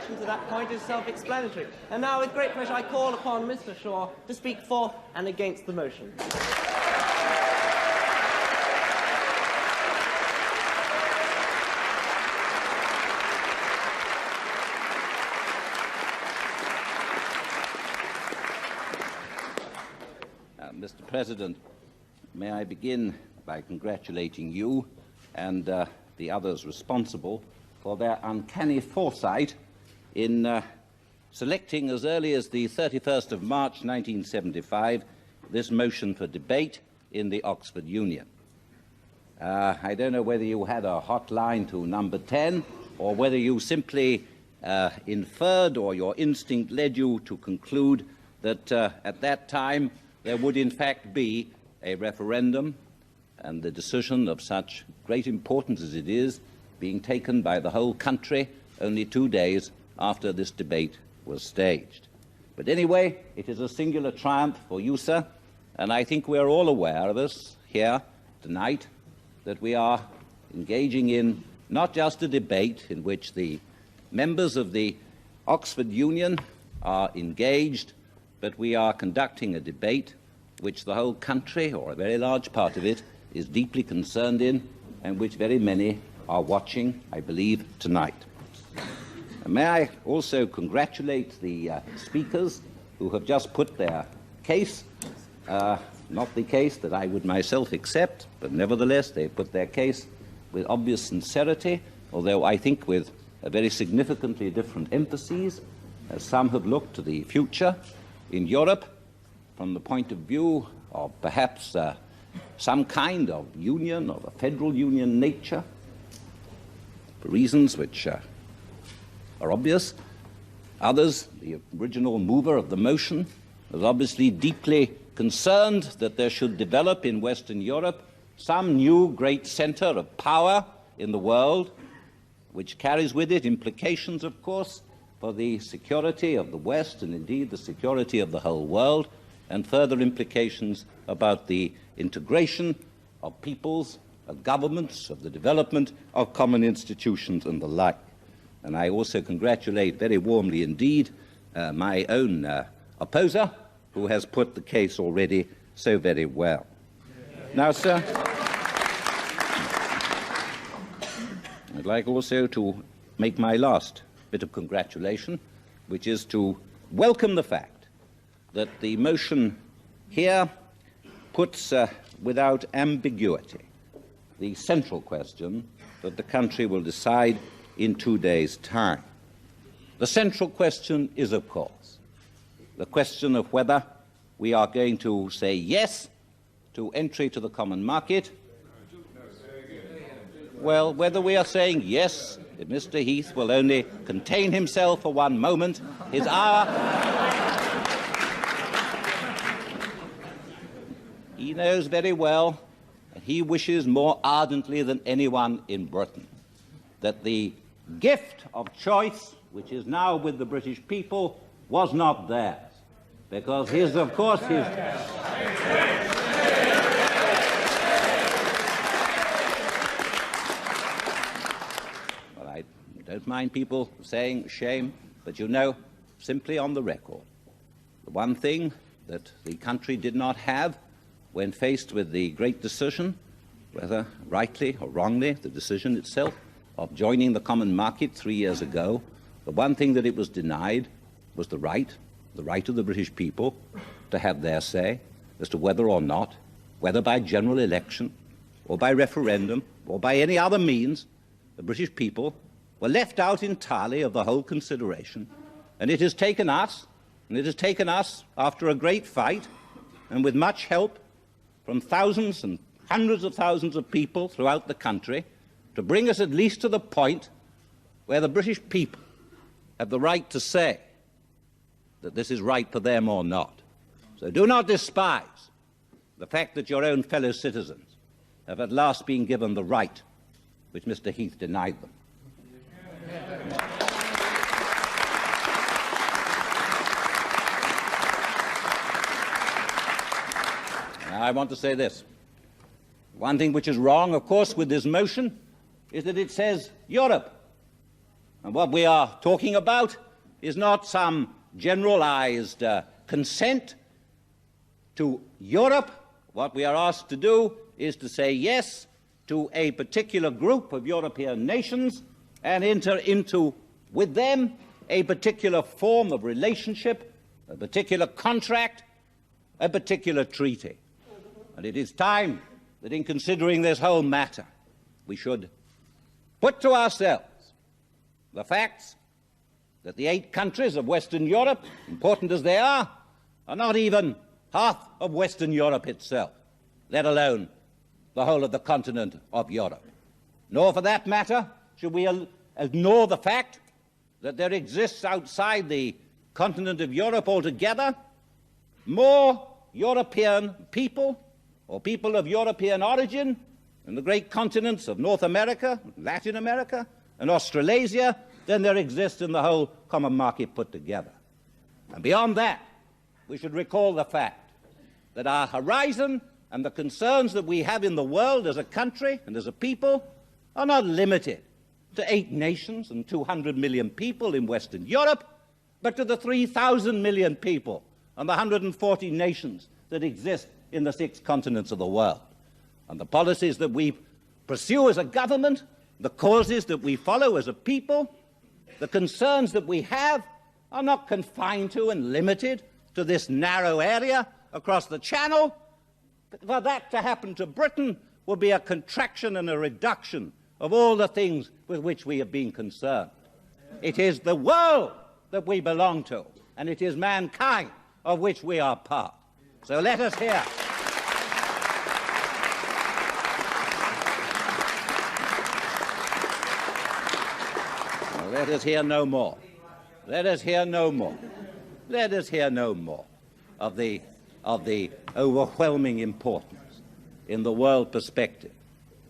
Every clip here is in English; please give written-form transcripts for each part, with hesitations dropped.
objection to that point is self-explanatory. And now, with great pleasure, I call upon Mr. Shaw to speak for and against the motion. Mr. President, may I begin by congratulating you and the others responsible for their uncanny foresight in selecting as early as the 31st of March 1975 this motion for debate in the Oxford Union. I don't know whether you had a hotline to number 10 or whether you simply inferred or your instinct led you to conclude that at that time there would in fact be a referendum, and the decision of such great importance as it is being taken by the whole country only 2 days after this debate was staged. But anyway, it is a singular triumph for you, sir, and I think we are all aware of this here tonight, that we are engaging in not just a debate in which the members of the Oxford Union are engaged, but we are conducting a debate which the whole country, or a very large part of it, is deeply concerned in, and which very many are watching, I believe, tonight. And may I also congratulate the speakers who have just put their case, not the case that I would myself accept, but nevertheless they put their case with obvious sincerity, although I think with a very significantly different emphases, as some have looked to the future in Europe from the point of view of perhaps some kind of union, of a federal union nature, for reasons which are obvious. Others, the original mover of the motion, was obviously deeply concerned that there should develop in Western Europe some new great center of power in the world, which carries with it implications, of course, for the security of the West and indeed the security of the whole world, and further implications about the integration of peoples, of governments, of the development of common institutions and the like. And I also congratulate very warmly indeed my own opposer, who has put the case already so very well. Now, sir, I'd like also to make my last bit of congratulation, which is to welcome the fact that the motion here puts without ambiguity the central question that the country will decide in 2 days' time. The central question is, of course, the question of whether we are going to say yes to entry to the common market. Well, whether we are saying yes, if Mr. Heath will only contain himself for one moment, his hour. He knows very well, and he wishes more ardently than anyone in Britain, that the gift of choice, which is now with the British people, was not theirs, because his, of course, his. Well, I don't mind people saying shame, but you know, simply on the record, the one thing that the country did not have when faced with the great decision, whether rightly or wrongly, the decision itself of joining the common market 3 years ago, the one thing that it was denied was the right of the British people to have their say as to whether or not, whether by general election or by referendum or by any other means, the British people were left out entirely of the whole consideration. And it has taken us, after a great fight and with much help from thousands and hundreds of thousands of people throughout the country, to bring us at least to the point where the British people have the right to say that this is right for them or not. So do not despise the fact that your own fellow citizens have at last been given the right which Mr. Heath denied them. Now, I want to say this. One thing which is wrong, of course, with this motion is that it says Europe. And what we are talking about is not some generalized consent to Europe. What we are asked to do is to say yes to a particular group of European nations and enter into, with them, a particular form of relationship, a particular contract, a particular treaty. And it is time that in considering this whole matter, we should put to ourselves the facts that the 8 countries of Western Europe, important as they are not even half of Western Europe itself, let alone the whole of the continent of Europe. Nor, for that matter, should we ignore the fact that there exists outside the continent of Europe altogether more European people, or people of European origin, in the great continents of North America, Latin America, and Australasia than there exists in the whole common market put together. And beyond that, we should recall the fact that our horizon and the concerns that we have in the world as a country and as a people are not limited to 8 nations and 200 million people in Western Europe, but to the 3,000 million people and the 140 nations that exist in the 6 continents of the world. And the policies that we pursue as a government, the causes that we follow as a people, the concerns that we have are not confined to and limited to this narrow area across the Channel. For that to happen to Britain would be a contraction and a reduction of all the things with which we have been concerned. It is the world that we belong to, and it is mankind of which we are part. So let us hear. Let us hear no more. Let us hear no more. Let us hear no more of the overwhelming importance in the world perspective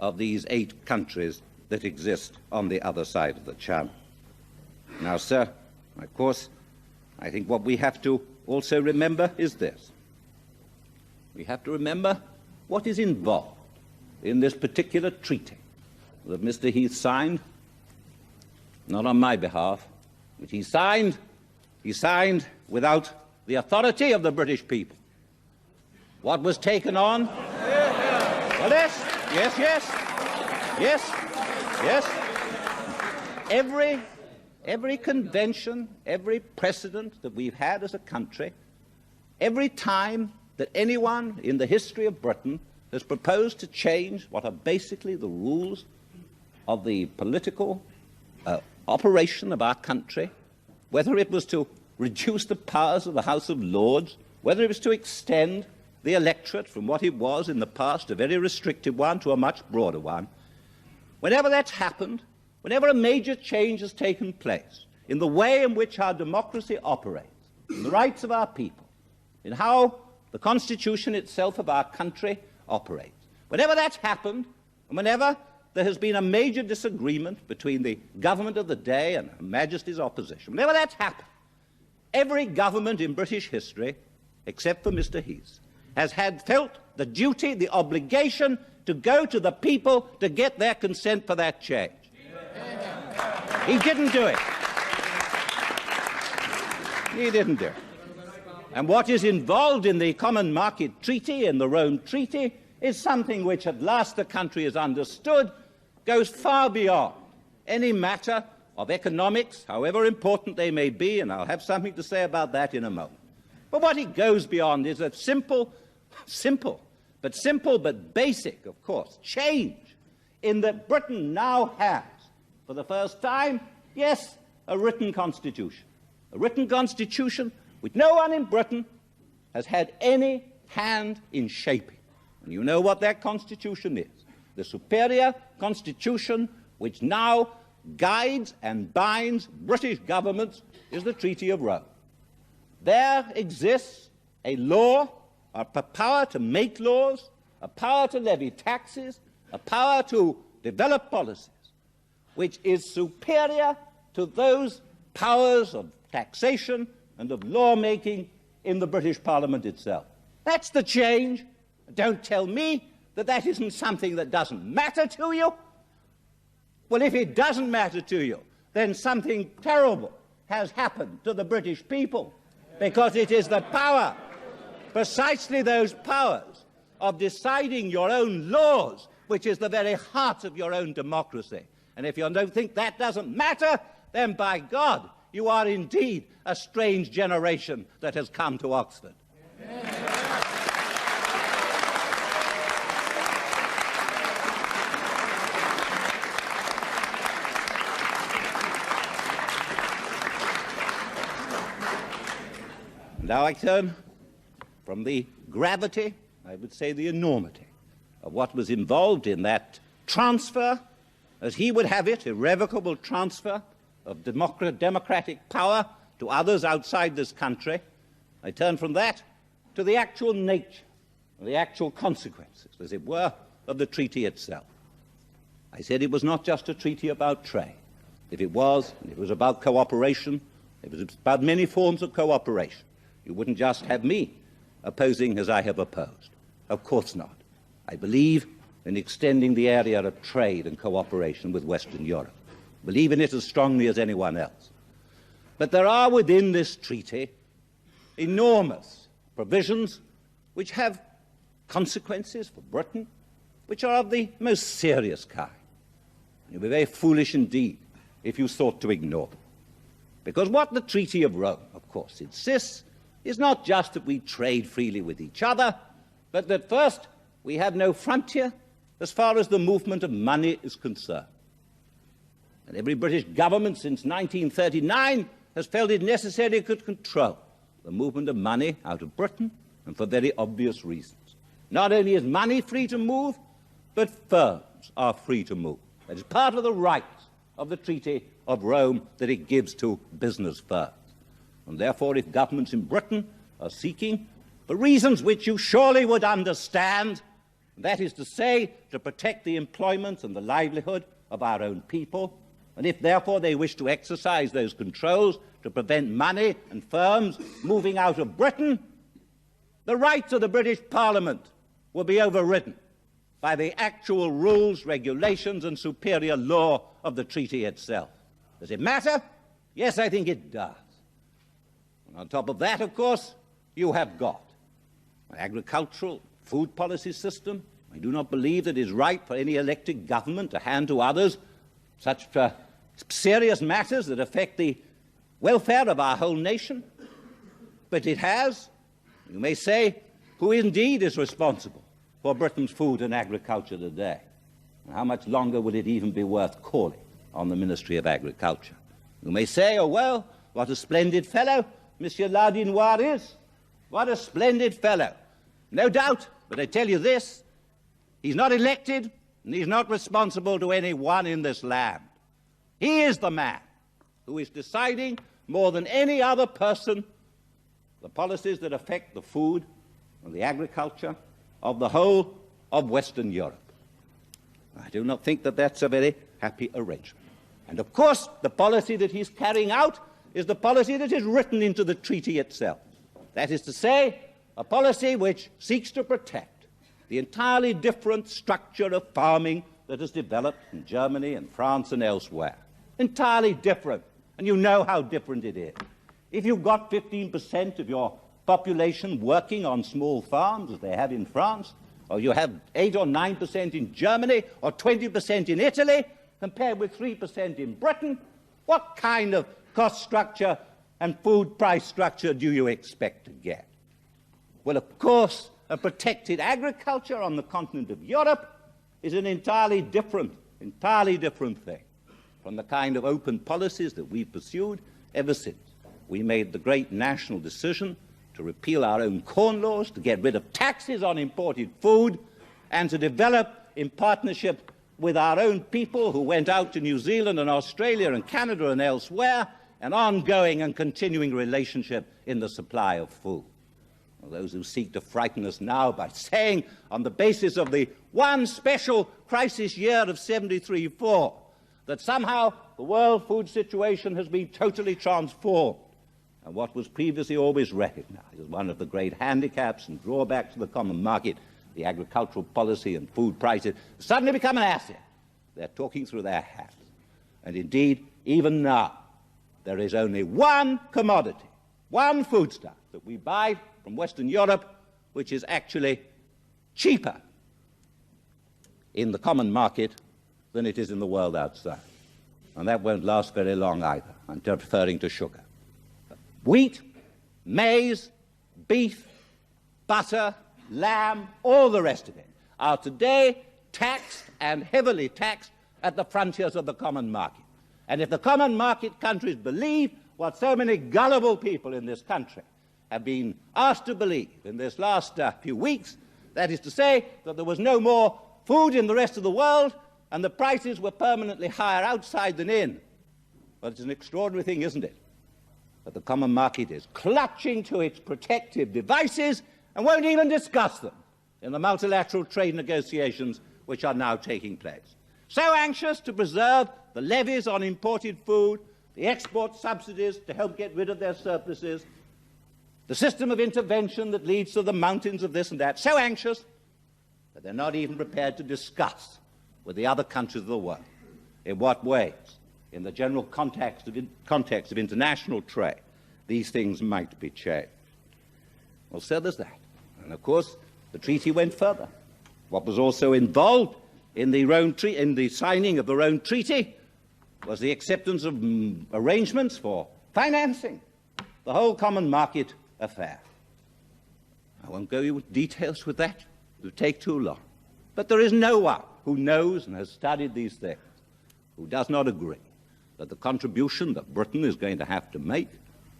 of these 8 countries that exist on the other side of the Channel. Now, sir, of course, I think what we have to also remember is this. We have to remember what is involved in this particular treaty that Mr. Heath signed, not on my behalf, but he signed without the authority of the British people. What was taken on? Well, yes. Every convention, every precedent that we've had as a country, every time that anyone in the history of Britain has proposed to change what are basically the rules of the political operation of our country, whether it was to reduce the powers of the House of Lords, whether it was to extend the electorate from what it was in the past, a very restricted one, to a much broader one, whenever that's happened, whenever a major change has taken place in the way in which our democracy operates, in the rights of our people, in how the Constitution itself of our country operates, whenever that's happened, and whenever there has been a major disagreement between the government of the day and Her Majesty's opposition, whenever that's happened, every government in British history, except for Mr. Heath, has felt the duty, the obligation to go to the people to get their consent for that change. He didn't do it. He didn't do it. And what is involved in the Common Market Treaty, in the Rome Treaty, is something which at last the country has understood goes far beyond any matter of economics, however important they may be, and I'll have something to say about that in a moment. But what it goes beyond is a simple but basic, of course, change in that Britain now has, for the first time, yes, a written constitution. A written constitution which no one in Britain has had any hand in shaping. And you know what that constitution is. The superior constitution which now guides and binds British governments is the Treaty of Rome. There exists a law, a power to make laws, a power to levy taxes, a power to develop policies, which is superior to those powers of taxation and of lawmaking in the British Parliament itself. That's the change. Don't tell me that that isn't something that doesn't matter to you. Well, if it doesn't matter to you, then something terrible has happened to the British people, because it is the power, precisely those powers, of deciding your own laws, which is the very heart of your own democracy. And if you don't think that doesn't matter, then by God, you are indeed a strange generation that has come to Oxford. Now I turn from the gravity, I would say the enormity, of what was involved in that transfer, as he would have it, irrevocable transfer of democratic power to others outside this country. I turn from that to the actual nature, the actual consequences, as it were, of the treaty itself. I said it was not just a treaty about trade. If it was about cooperation, it was about many forms of cooperation. You wouldn't just have me opposing as I have opposed. Of course not. I believe in extending the area of trade and cooperation with Western Europe. Believe in it as strongly as anyone else. But there are within this treaty enormous provisions which have consequences for Britain, which are of the most serious kind. You'd be very foolish indeed if you sought to ignore them. Because what the Treaty of Rome, of course, insists is not just that we trade freely with each other, but that first we have no frontier as far as the movement of money is concerned. And every British government since 1939 has felt it necessary to control the movement of money out of Britain, and for very obvious reasons. Not only is money free to move, but firms are free to move. That is part of the rights of the Treaty of Rome that it gives to business firms. And therefore, if governments in Britain are seeking, for reasons which you surely would understand, that is to say, to protect the employment and the livelihood of our own people, and if therefore they wish to exercise those controls to prevent money and firms moving out of Britain, the rights of the British Parliament will be overridden by the actual rules, regulations, and superior law of the treaty itself. Does it matter? Yes, I think it does. And on top of that, of course, you have got an agricultural food policy system. I do not believe that it is right for any elected government to hand to others such serious matters that affect the welfare of our whole nation. But it has, you may say, who indeed is responsible for Britain's food and agriculture today? And how much longer will it even be worth calling on the Ministry of Agriculture? You may say, oh, well, what a splendid fellow Monsieur Lardinois is. What a splendid fellow. No doubt, but I tell you this, he's not elected and he's not responsible to anyone in this land. He is the man who is deciding more than any other person the policies that affect the food and the agriculture of the whole of Western Europe. I do not think that that's a very happy arrangement. And of course, the policy that he's carrying out is the policy that is written into the treaty itself. That is to say, a policy which seeks to protect the entirely different structure of farming that has developed in Germany and France and elsewhere. Entirely different. And you know how different it is. If you've got 15% of your population working on small farms, as they have in France, or you have 8 or 9% in Germany, or 20% in Italy, compared with 3% in Britain, what kind of cost structure and food price structure do you expect to get? Well, of course, a protected agriculture on the continent of Europe is an entirely different thing from the kind of open policies that we've pursued ever since we made the great national decision to repeal our own corn laws, to get rid of taxes on imported food, and to develop, in partnership with our own people who went out to New Zealand and Australia and Canada and elsewhere, an ongoing and continuing relationship in the supply of food. Well, those who seek to frighten us now by saying, on the basis of the one special crisis year of 73-4, that somehow the world food situation has been totally transformed, and what was previously always recognized as one of the great handicaps and drawbacks of the common market, the agricultural policy and food prices, suddenly become an asset. They're talking through their hats. And indeed, even now, there is only one commodity, one foodstuff that we buy from Western Europe which is actually cheaper in the common market than it is in the world outside. And that won't last very long either. I'm referring to sugar. Wheat, maize, beef, butter, lamb, all the rest of it are today taxed and heavily taxed at the frontiers of the common market. And if the common market countries believe what so many gullible people in this country have been asked to believe in this last few weeks, that is to say that there was no more food in the rest of the world and the prices were permanently higher outside than in. Well, it's an extraordinary thing, isn't it? That the common market is clutching to its protective devices and won't even discuss them in the multilateral trade negotiations which are now taking place. So anxious to preserve the levies on imported food, the export subsidies to help get rid of their surpluses, the system of intervention that leads to the mountains of this and that, so anxious that they're not even prepared to discuss with the other countries of the world in what ways, in the general context of international trade, these things might be changed. Well, so there's that. And of course, the treaty went further. What was also involved in the signing of the Rome Treaty was the acceptance of arrangements for financing the whole common market affair. I won't go into details with that. It would take too long. But there is no one who knows and has studied these things who does not agree that the contribution that Britain is going to have to make,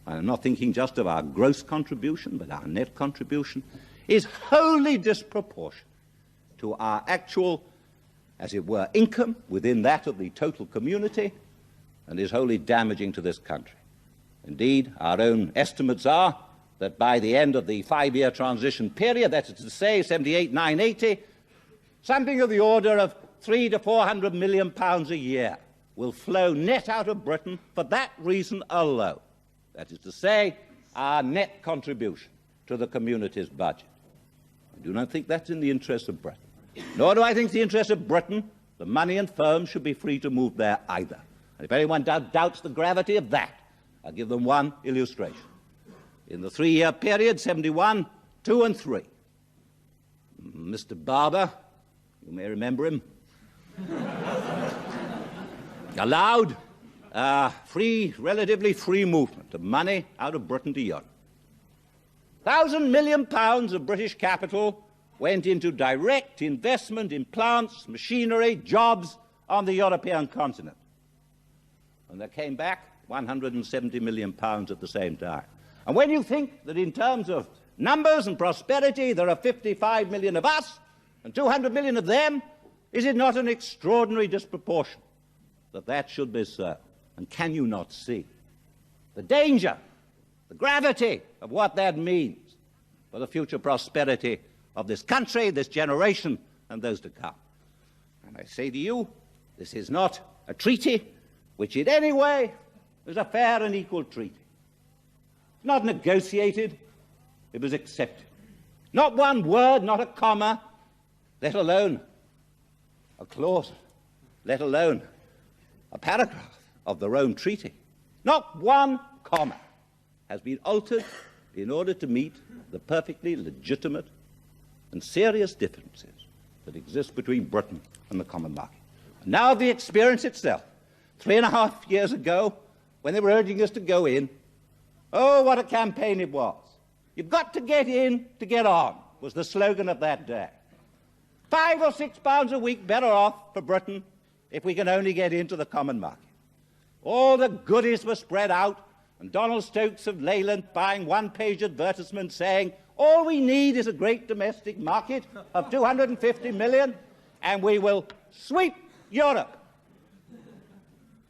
and I'm not thinking just of our gross contribution, but our net contribution, is wholly disproportionate to our actual, as it were, income within that of the total community, and is wholly damaging to this country. Indeed, our own estimates are that by the end of the 5-year transition period, that is to say 78, 980, something of the order of £300 to £400 million a year will flow net out of Britain for that reason alone. That is to say, our net contribution to the community's budget. I do not think that's in the interest of Britain. Nor do I think it's the interest of Britain that money and firms should be free to move there either. And if anyone doubts the gravity of that, I'll give them one illustration. In the 3-year period, 71, 2 and 3, Mr. Barber, you may remember him, allowed relatively free movement of money out of Britain to Europe. £1,000 million of British capital went into direct investment in plants, machinery, jobs on the European continent. And there came back £170 million at the same time. And when you think that in terms of numbers and prosperity there are 55 million of us and 200 million of them, is it not an extraordinary disproportion that that should be so? And can you not see the danger, the gravity of what that means for the future prosperity of this country, this generation, and those to come? And I say to you, this is not a treaty which in any way is a fair and equal treaty. It's not negotiated, it was accepted. Not one word, not a comma, let alone a clause, let alone a paragraph of the Rome Treaty. Not one comma has been altered in order to meet the perfectly legitimate and serious differences that exist between Britain and the common market. And now the experience itself, 3.5 years ago, when they were urging us to go in, oh, what a campaign it was. You've got to get in to get on, was the slogan of that day. £5 or £6 a week better off for Britain if we can only get into the common market. All the goodies were spread out, and Donald Stokes of Leyland buying one-page advertisements saying, all we need is a great domestic market of 250 million, and we will sweep Europe.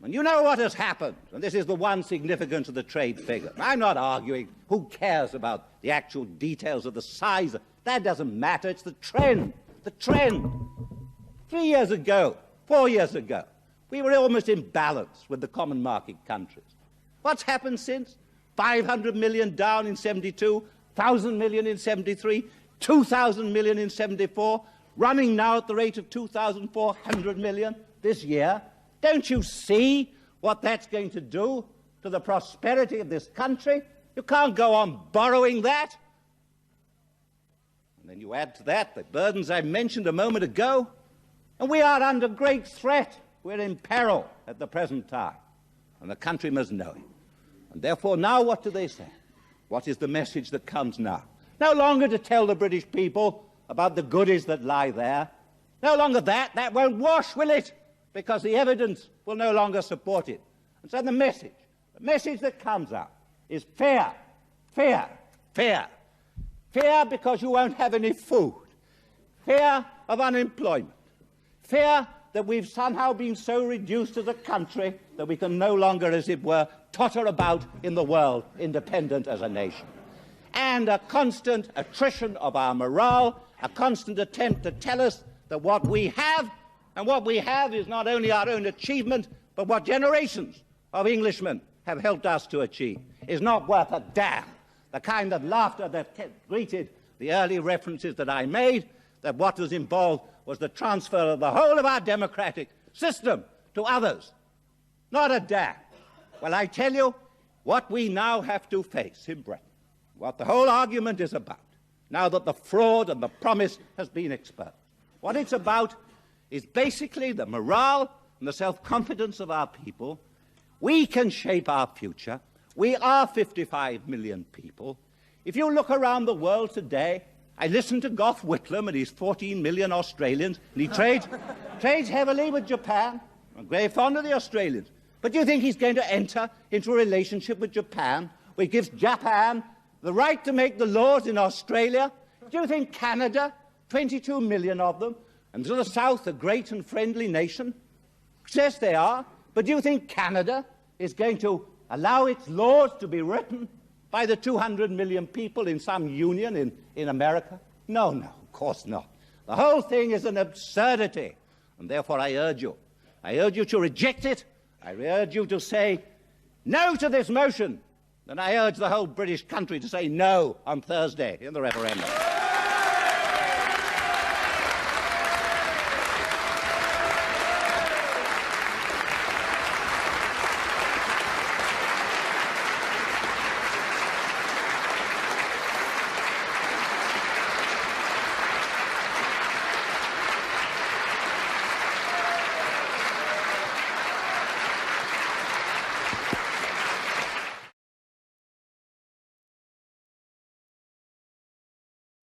And you know what has happened, and this is the one significance of the trade figure. I'm not arguing who cares about the actual details of the size. That doesn't matter. It's the trend. The trend. 3 years ago, 4 years ago, we were almost in balance with the common market countries. What's happened since? 500 million down in 72, 1,000 million in 73, 2,000 million in 74, running now at the rate of 2,400 million this year. Don't you see what that's going to do to the prosperity of this country? You can't go on borrowing that. And then you add to that the burdens I mentioned a moment ago, and we are under great threat. We're in peril at the present time, and the country must know it. And therefore, now what do they say? What is the message that comes now? No longer to tell the British people about the goodies that lie there. No longer that. That won't wash, will it? Because the evidence will no longer support it. And so the message that comes out is fear, fear, fear. Fear because you won't have any food. Fear of unemployment. Fear that we've somehow been so reduced as a country that we can no longer, as it were, totter about in the world independent as a nation. And a constant attrition of our morale, a constant attempt to tell us that what we have, and what we have is not only our own achievement, but what generations of Englishmen have helped us to achieve, is not worth a damn. The kind of laughter that greeted the early references that I made, that what was involved was the transfer of the whole of our democratic system to others. Not a damn. Well, I tell you, what we now have to face in Britain, what the whole argument is about, now that the fraud and the promise has been exposed, what it's about is basically the morale and the self-confidence of our people. We can shape our future. We are 55 million people. If you look around the world today, I listen to Gough Whitlam and his 14 million Australians, and he trades heavily with Japan. I'm very fond of the Australians. But do you think he's going to enter into a relationship with Japan which gives Japan the right to make the laws in Australia? Do you think Canada, 22 million of them, and to the south a great and friendly nation? Yes, they are. But do you think Canada is going to allow its laws to be written by the 200 million people in some union in America? No, no, of course not. The whole thing is an absurdity, and therefore I urge you to reject it. I urge you to say no to this motion, and I urge the whole British country to say no on Thursday in the referendum.